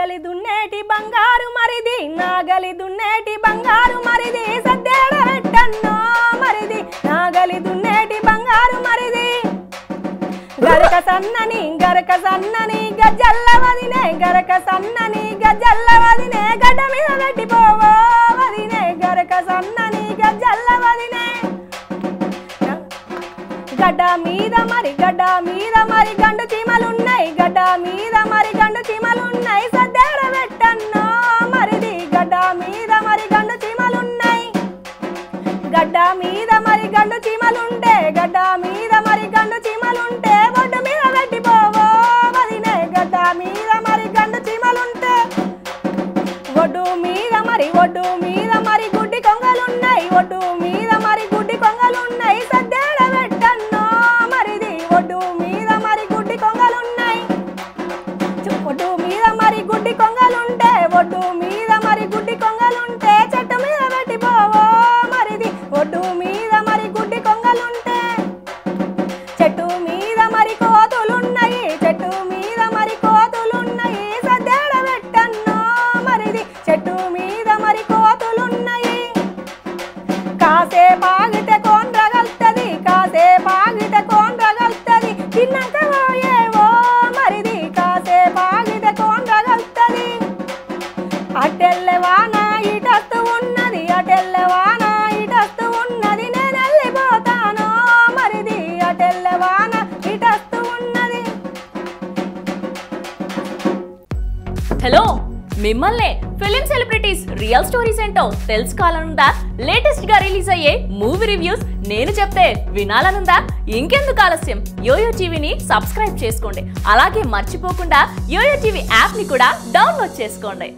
నాగలి దున్నేటి బంగారు మరిది నాగలి దున్నేటి బంగారు మరిది సద్దేడ పెట్టన్నో మరిది నాగలి దున్నేటి బంగారు మరిది గరక సన్నని గజ్జల్ల వదినే గరక సన్నని గజ్జల్ల వదినే గడ్డ మీద పెట్టిపోవో వదినే గరక సన్నని గజ్జల్ల వదినే గడ్డ మీద మరి గండు చీమలున్నాయి గడ్డ మీద మరి గండు చీమలున్నాయి సద్దేడ పెట్టన్నో మరిది గడ్డ మీద మరి గండు చీమలున్నాయి గడ్డ మీద మరి గండు చీమలుంటే గడ్డ మీద మరి గండు చీమలుంటే ఒడ్డు మీద పెట్టిపోవో వదినే గడ్డ మీద మరి గండు చీమలుంటే ఒడ్డు మీద మరి గుడ్డి కొంగలున్నాయి ఒడ్డు మీద మరి గుడ్డి కొంగలున్నాయి సద్దేడ పెట్టన్నో మరిది ఒడ్డు మీద మరి గుడ్డి కొంగలున్నాయి ఒడ్డు మీద మరి గుడ్డి కొంగలుంటే ఒడ్డు మీద మరి గుడ్డి కొంగలుంటే చెట్టు మీద పెట్టిపోవో మరిది ఒడ్డు మీద మరి గుడ్డి కొంగలుంటే చెట్టు మీద మరి కోతులున్నాయి చెట్టు మీద మరి కోతులున్నాయి సద్దేడ పెట్టన్నో మరిది చెట్టు మీద మరి కోతులున్నాయి కాసేపాగితే కోన్రగల్తది కాసేపాగితే కోన్రగల్తది తిన్నాక పోయేవో మరిది కాసేపాగితే కోన్రగల్తది అటెల్లెవాన ఇటస్తూ ఉన్నది అటెల్లెవాన ఇటస్తూ ఉన్నది నేను వెళ్ళిపోతాను మరిది అటెల్లెవాన ఇటస్తూ ఉన్నది. హలో మిమ్మల్నే ఫిలిం సెలబ్రిటీస్ రియల్ స్టోరీస్ ఏంటో తెలుసుకోవాలనుందా? లేటెస్ట్ గా రిలీజ్ అయ్యే మూవీ రివ్యూస్ నేను చెప్తే వినాలనుందా? ఇంకెందుకు ఆలస్యం, యోయో టీవీని సబ్స్క్రైబ్ చేసుకోండి. అలాగే మర్చిపోకుండా యోయో టీవీ యాప్ ని కూడా డౌన్లోడ్ చేసుకోండి.